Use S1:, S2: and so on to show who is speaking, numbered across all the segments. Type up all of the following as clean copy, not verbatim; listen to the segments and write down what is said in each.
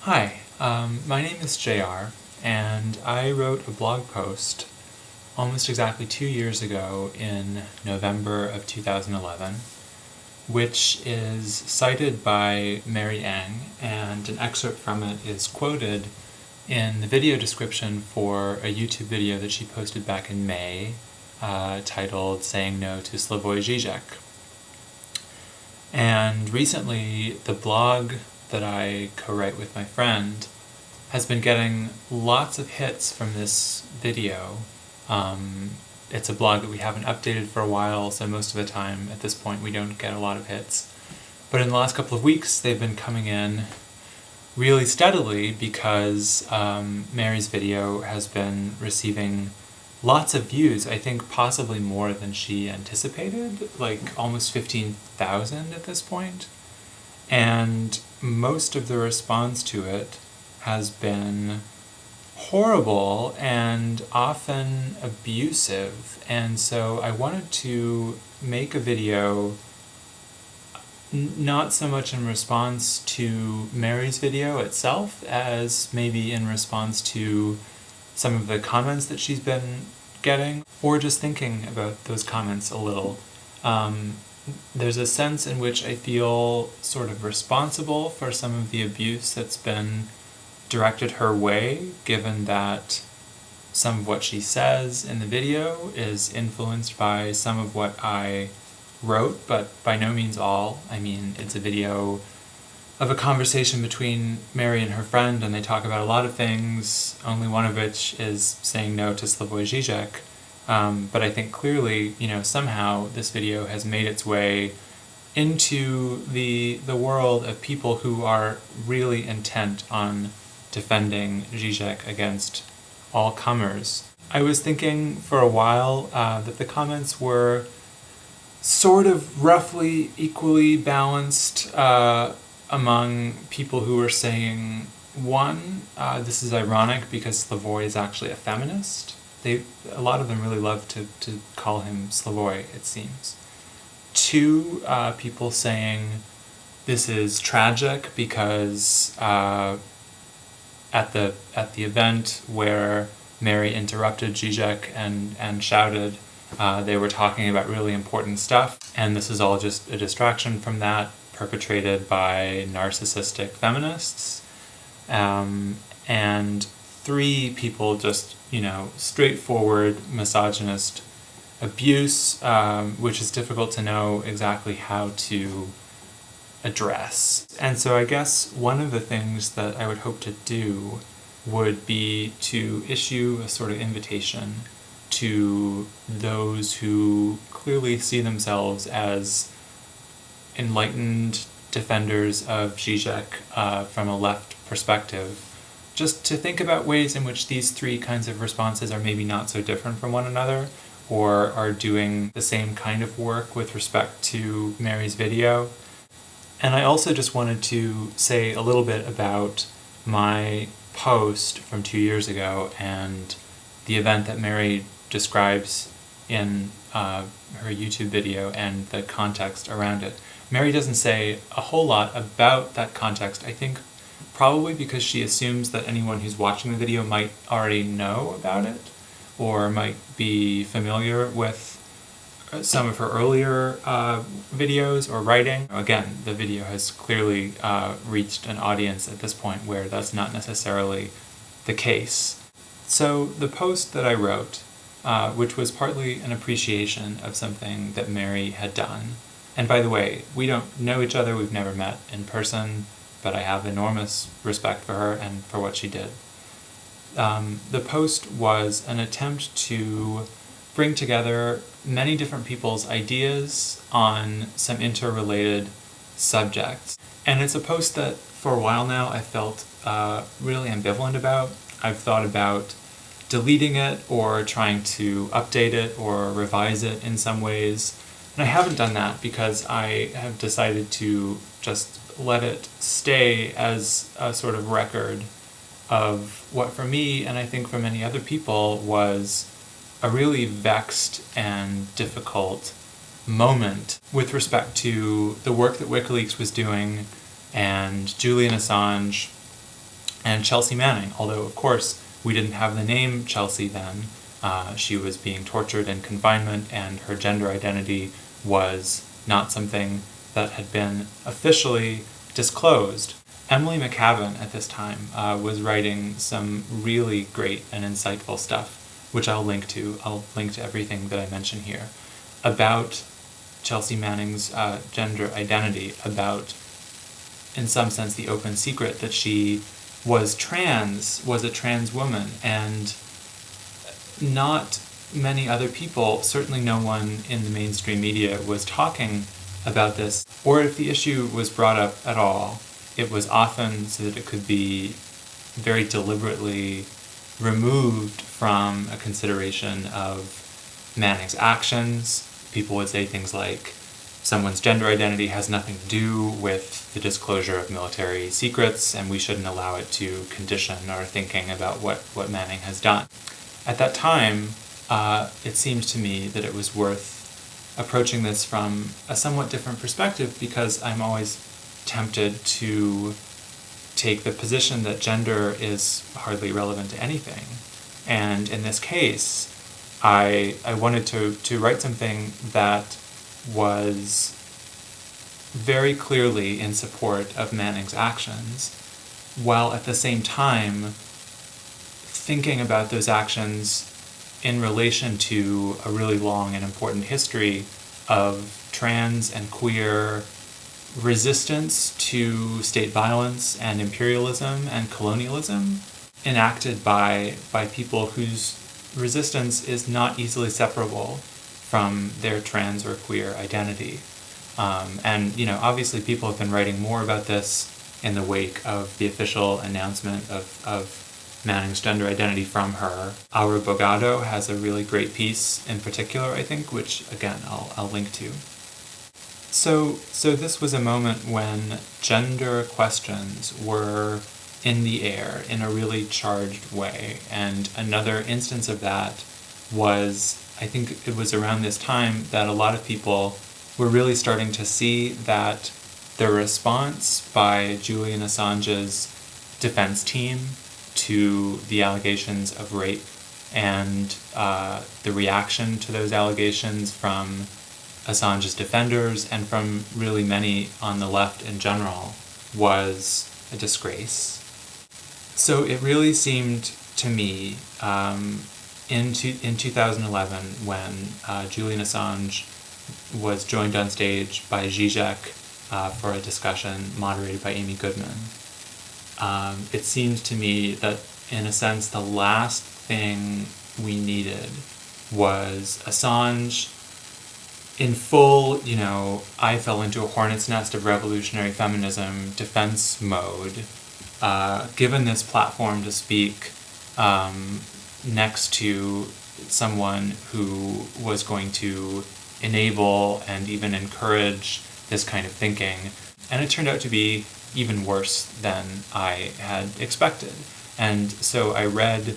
S1: Hi, my name is JR, and I wrote a blog post almost exactly 2 years ago in November of 2011, which is cited by Mary Ang, and an excerpt from it is quoted in the video description for a YouTube video that she posted back in May, titled Saying No to Slavoj Žižek. And recently, the blog that I co-write with my friend has been getting lots of hits from this video. It's a blog that we haven't updated for a while, so most of the time at this point we don't get a lot of hits. But in the last couple of weeks they've been coming in really steadily because Mary's video has been receiving lots of views, I think possibly more than she anticipated, like almost 15,000 at this point. And most of the response to it has been horrible and often abusive. And so I wanted to make a video not so much in response to Mary's video itself as maybe in response to some of the comments that she's been getting, or just thinking about those comments a little. There's a sense in which I feel sort of responsible for some of the abuse that's been directed her way, given that some of what she says in the video is influenced by some of what I wrote, but by no means all. I mean, it's a video of a conversation between Mary and her friend, and they talk about a lot of things, only one of which is saying no to Slavoj Žižek. But I think clearly, somehow this video has made its way into the world of people who are really intent on defending Žižek against all comers. I was thinking for a while that the comments were sort of roughly equally balanced among people who were saying, one, this is ironic because Slavoj is actually a feminist. A lot of them really love to call him Slavoj, it seems. Two, people saying this is tragic because at the event where Mary interrupted Žižek and shouted, they were talking about really important stuff, and this is all just a distraction from that, perpetrated by narcissistic feminists. And three, people just, straightforward misogynist abuse, which is difficult to know exactly how to address. And so I guess one of the things that I would hope to do would be to issue a sort of invitation to those who clearly see themselves as enlightened defenders of Žižek from a left perspective, just to think about ways in which these three kinds of responses are maybe not so different from one another, or are doing the same kind of work with respect to Mary's video. And I also just wanted to say a little bit about my post from 2 years ago and the event that Mary describes in her YouTube video and the context around it. Mary doesn't say a whole lot about that context, I think probably because she assumes that anyone who's watching the video might already know about it, or might be familiar with some of her earlier videos or writing. Again, the video has clearly reached an audience at this point where that's not necessarily the case. So the post that I wrote, which was partly an appreciation of something that Mary had done, and by the way, we don't know each other, we've never met in person, but I have enormous respect for her and for what she did. The post was an attempt to bring together many different people's ideas on some interrelated subjects. And it's a post that for a while now I felt really ambivalent about. I've thought about deleting it or trying to update it or revise it in some ways. And I haven't done that because I have decided to just let it stay as a sort of record of what for me, and I think for many other people, was a really vexed and difficult moment with respect to the work that WikiLeaks was doing and Julian Assange and Chelsea Manning, although of course we didn't have the name Chelsea then. She was being tortured in confinement, and her gender identity was not something that had been officially disclosed. Emily McCavan at this time was writing some really great and insightful stuff, which I'll link to. I'll link to everything that I mention here, about Chelsea Manning's gender identity, about, in some sense, the open secret that she was a trans woman, and not many other people, certainly no one in the mainstream media, was talking about this, or if the issue was brought up at all, it was often so that it could be very deliberately removed from a consideration of Manning's actions. People would say things like, someone's gender identity has nothing to do with the disclosure of military secrets, and we shouldn't allow it to condition our thinking about what Manning has done. At that time, it seemed to me that it was worth approaching this from a somewhat different perspective, because I'm always tempted to take the position that gender is hardly relevant to anything. And in this case, I wanted to write something that was very clearly in support of Manning's actions, while at the same time thinking about those actions in relation to a really long and important history of trans and queer resistance to state violence and imperialism and colonialism enacted by people whose resistance is not easily separable from their trans or queer identity. And obviously people have been writing more about this in the wake of the official announcement of Manning's gender identity from her. Aura Bogado has a really great piece in particular, I think, which again I'll link to. So this was a moment when gender questions were in the air in a really charged way, and another instance of that was, I think it was around this time that a lot of people were really starting to see that the response by Julian Assange's defense team to the allegations of rape and the reaction to those allegations from Assange's defenders and from really many on the left in general was a disgrace. So it really seemed to me in 2011, when Julian Assange was joined on stage by Žižek for a discussion moderated by Amy Goodman, it seemed to me that, in a sense, the last thing we needed was Assange in full, I fell into a hornet's nest of revolutionary feminism defense mode, given this platform to speak next to someone who was going to enable and even encourage this kind of thinking. And it turned out to be even worse than I had expected. And so I read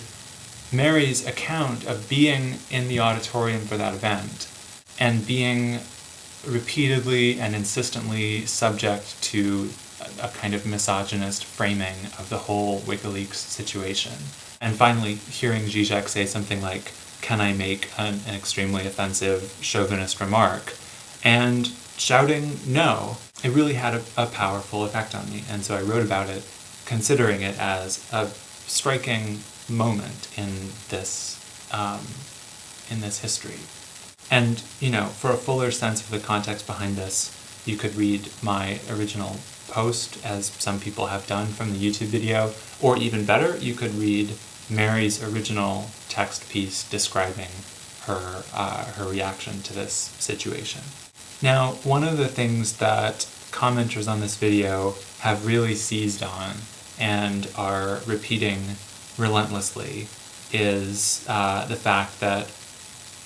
S1: Mary's account of being in the auditorium for that event and being repeatedly and insistently subject to a kind of misogynist framing of the whole WikiLeaks situation. And finally hearing Žižek say something like, "Can I make an extremely offensive chauvinist remark?" and shouting no. It really had a powerful effect on me, and so I wrote about it, considering it as a striking moment in this history. And, for a fuller sense of the context behind this, you could read my original post, as some people have done from the YouTube video, or even better, you could read Mary's original text piece describing her reaction to this situation. Now, one of the things that commenters on this video have really seized on and are repeating relentlessly is the fact that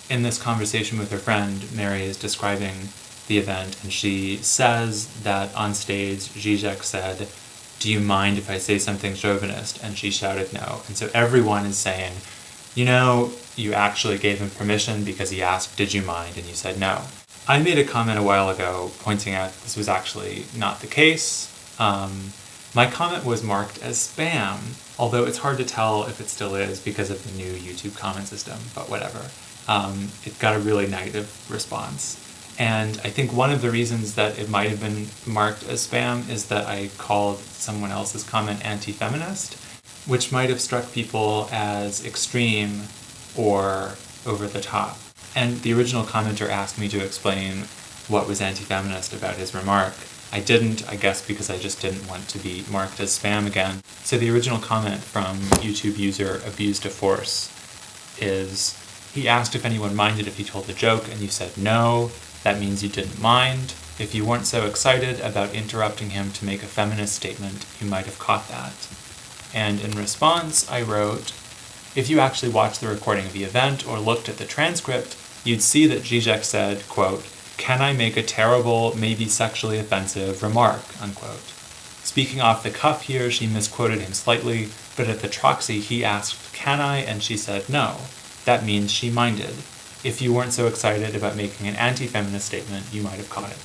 S1: in this conversation with her friend, Mary is describing the event, and she says that on stage, Žižek said, "Do you mind if I say something chauvinist?" And she shouted no. And so everyone is saying, you actually gave him permission because he asked, "Did you mind?" and you said no. I made a comment a while ago pointing out this was actually not the case. My comment was marked as spam, although it's hard to tell if it still is because of the new YouTube comment system, but whatever. It got a really negative response. And I think one of the reasons that it might have been marked as spam is that I called someone else's comment anti-feminist, which might have struck people as extreme or over the top. And the original commenter asked me to explain what was anti-feminist about his remark. I didn't, I guess because I just didn't want to be marked as spam again. So the original comment from YouTube user Abused to Force is, he asked if anyone minded if he told a joke, and you said no. That means you didn't mind. If you weren't so excited about interrupting him to make a feminist statement, you might have caught that. And in response, I wrote, if you actually watched the recording of the event or looked at the transcript, you'd see that Žižek said, quote, "Can I make a terrible, maybe sexually offensive remark?" unquote. Speaking off the cuff here, she misquoted him slightly, but at the Troxy he asked, "Can I?" and she said no. That means she minded. If you weren't so excited about making an anti-feminist statement, you might have caught it.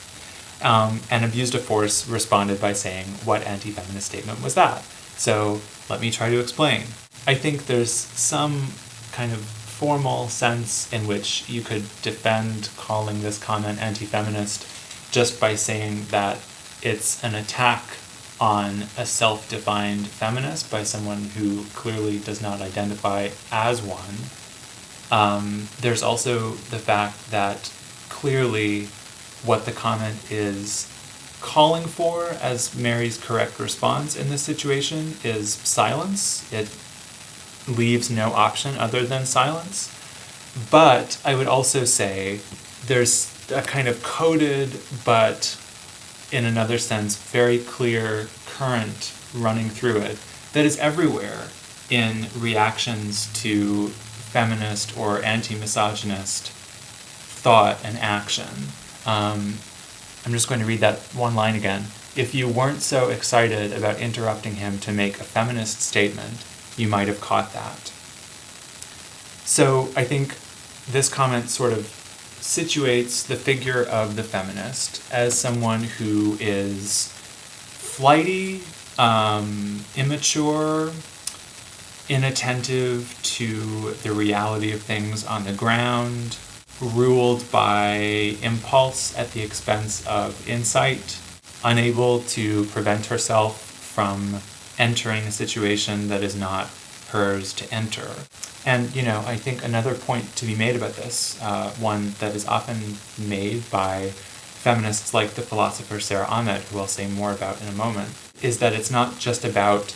S1: And Abused to Force responded by saying, what anti-feminist statement was that? So let me try to explain. I think there's some kind of formal sense in which you could defend calling this comment anti-feminist just by saying that it's an attack on a self-defined feminist by someone who clearly does not identify as one. There's also the fact that clearly what the comment is calling for as Mary's correct response in this situation is silence. It leaves no option other than silence. But I would also say there's a kind of coded, but in another sense, very clear current running through it that is everywhere in reactions to feminist or anti-misogynist thought and action. I'm just going to read that one line again. If you weren't so excited about interrupting him to make a feminist statement, you might have caught that. So I think this comment sort of situates the figure of the feminist as someone who is flighty, immature, inattentive to the reality of things on the ground, ruled by impulse at the expense of insight, unable to prevent herself from entering a situation that is not hers to enter. And, I think another point to be made about this, one that is often made by feminists like the philosopher Sarah Ahmed, who I'll say more about in a moment, is that it's not just about,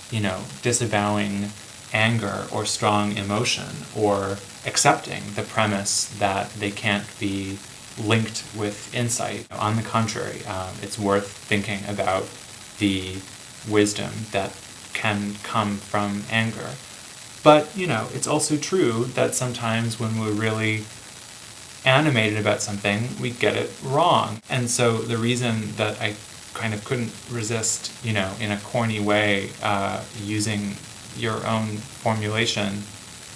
S1: disavowing anger or strong emotion or accepting the premise that they can't be linked with insight. On the contrary, it's worth thinking about the wisdom that can come from anger. But, it's also true that sometimes when we're really animated about something, we get it wrong. And so the reason that I kind of couldn't resist, in a corny way, using your own formulation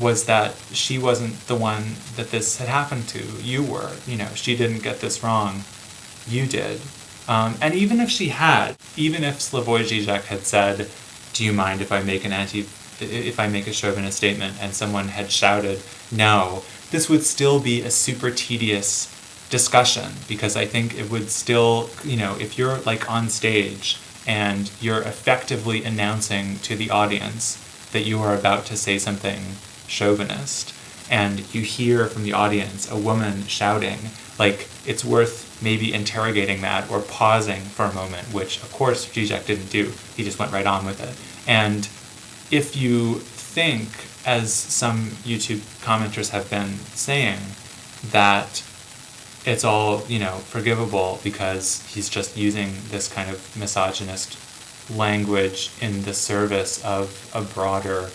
S1: was that she wasn't the one that this had happened to. You were. She didn't get this wrong. You did. And even if she had, even if Slavoj Žižek had said, do you mind if I make a chauvinist statement, and someone had shouted, no, this would still be a super tedious discussion, because I think it would still, if you're on stage and you're effectively announcing to the audience that you are about to say something chauvinist, and you hear from the audience a woman shouting, it's worth maybe interrogating that or pausing for a moment, which of course Žižek didn't do. He just went right on with it. And if you think, as some YouTube commenters have been saying, that it's all, forgivable because he's just using this kind of misogynist language in the service of a broader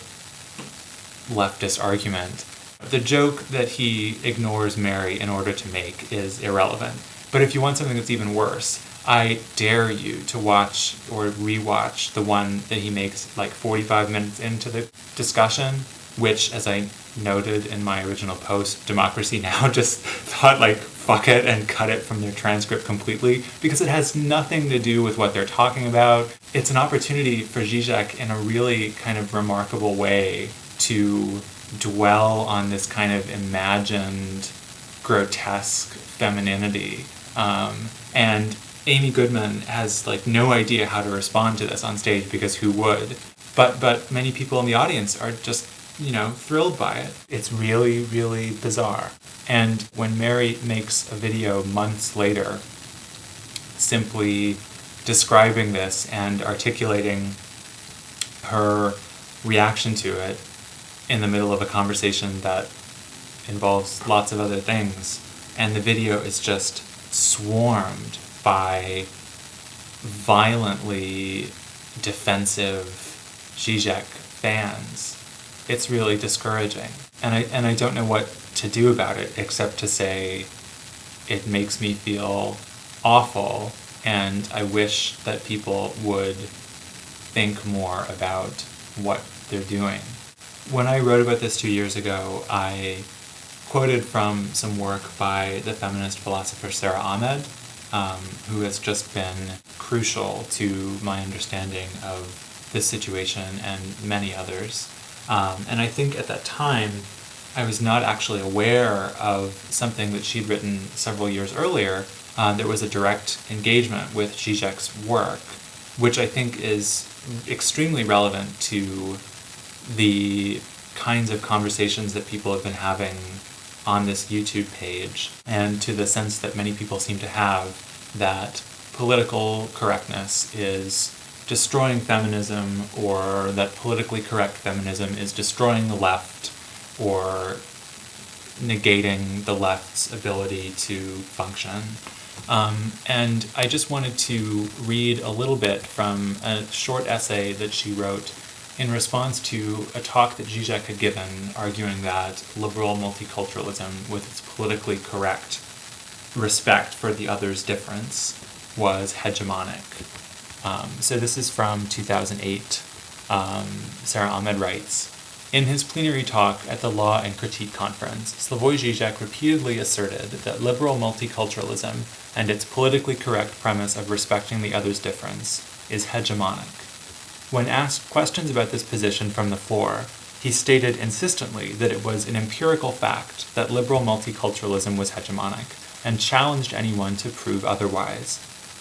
S1: leftist argument, the joke that he ignores Mary in order to make is irrelevant. But if you want something that's even worse, I dare you to watch or rewatch the one that he makes 45 minutes into the discussion, which, as I noted in my original post, Democracy Now! Just thought, like, fuck it and cut it from their transcript completely, because it has nothing to do with what they're talking about. It's an opportunity for Žižek in a really kind of remarkable way to dwell on this kind of imagined, grotesque femininity. And Amy Goodman has, like, no idea how to respond to this on stage, because who would? But many people in the audience are just, thrilled by it. It's really, really bizarre. And when Mary makes a video months later simply describing this and articulating her reaction to it in the middle of a conversation that involves lots of other things, and the video is just swarmed by violently defensive Žižek fans, it's really discouraging. And I don't know what to do about it except to say it makes me feel awful, and I wish that people would think more about what they're doing. When I wrote about this 2 years ago, I quoted from some work by the feminist philosopher Sara Ahmed, who has just been crucial to my understanding of this situation and many others. And I think at that time, I was not actually aware of something that she'd written several years earlier. There was a direct engagement with Žižek's work, which I think is extremely relevant to the kinds of conversations that people have been having on this YouTube page, and to the sense that many people seem to have that political correctness is destroying feminism, or that politically correct feminism is destroying the left, or negating the left's ability to function. And I just wanted to read a little bit from a short essay that she wrote in response to a talk that Žižek had given, arguing that liberal multiculturalism, with its politically correct respect for the other's difference, was hegemonic. So this is from 2008. Sara Ahmed writes, "In his plenary talk at the Law and Critique Conference, Slavoj Žižek repeatedly asserted that liberal multiculturalism and its politically correct premise of respecting the other's difference is hegemonic. When asked questions about this position from the floor, he stated insistently that it was an empirical fact that liberal multiculturalism was hegemonic, and challenged anyone to prove otherwise.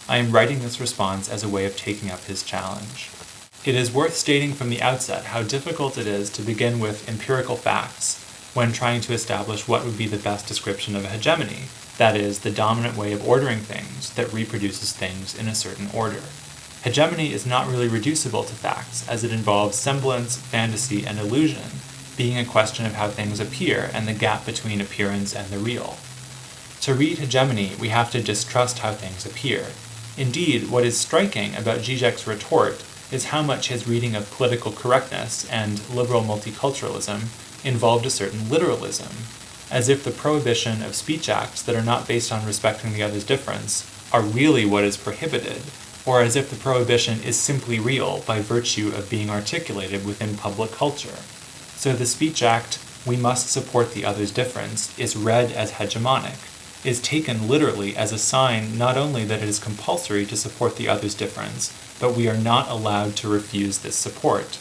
S1: I am writing this response as a way of taking up his challenge. It is worth stating from the outset how difficult it is to begin with empirical facts when trying to establish what would be the best description of a hegemony, that is, the dominant way of ordering things that reproduces things in a certain order. Hegemony is not really reducible to facts, as it involves semblance, fantasy, and illusion, being a question of how things appear and the gap between appearance and the real. To read hegemony, we have to distrust how things appear. Indeed, what is striking about Žižek's retort is how much his reading of political correctness and liberal multiculturalism involved a certain literalism, as if the prohibition of speech acts that are not based on respecting the other's difference are really what is prohibited, or as if the prohibition is simply real by virtue of being articulated within public culture. So the speech act, "we must support the other's difference," is read as hegemonic, is taken literally as a sign not only that it is compulsory to support the other's difference, but we are not allowed to refuse this support.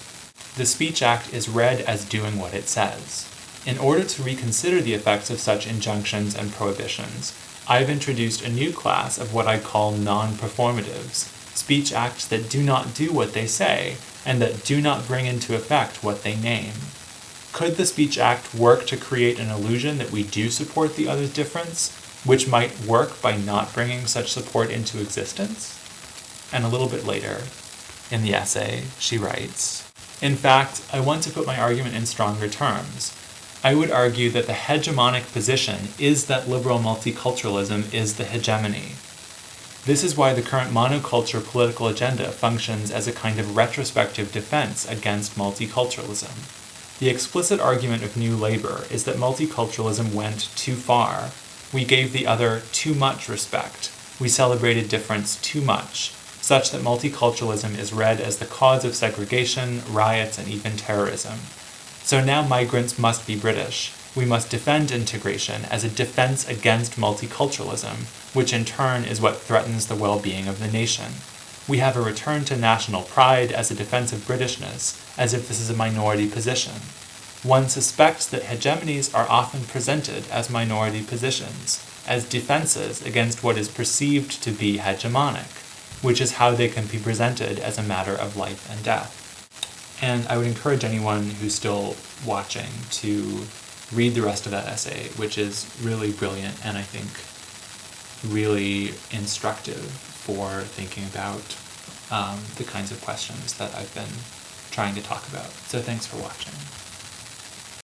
S1: The speech act is read as doing what it says. In order to reconsider the effects of such injunctions and prohibitions, I've introduced a new class of what I call non-performatives, speech acts that do not do what they say, and that do not bring into effect what they name. Could the speech act work to create an illusion that we do support the other's difference, which might work by not bringing such support into existence? And a little bit later, in the essay, she writes, "In fact, I want to put my argument in stronger terms. I would argue that the hegemonic position is that liberal multiculturalism is the hegemony. This is why the current monoculture political agenda functions as a kind of retrospective defense against multiculturalism. The explicit argument of New Labour is that multiculturalism went too far. We gave the other too much respect. We celebrated difference too much, such that multiculturalism is read as the cause of segregation, riots, and even terrorism. So now migrants must be British. We must defend integration as a defense against multiculturalism, which in turn is what threatens the well-being of the nation. We have a return to national pride as a defense of Britishness, as if this is a minority position. One suspects that hegemonies are often presented as minority positions, as defenses against what is perceived to be hegemonic, which is how they can be presented as a matter of life and death. And I would encourage anyone who's still watching to read the rest of that essay, which is really brilliant and I think really instructive for thinking about the kinds of questions that I've been trying to talk about. So thanks for watching.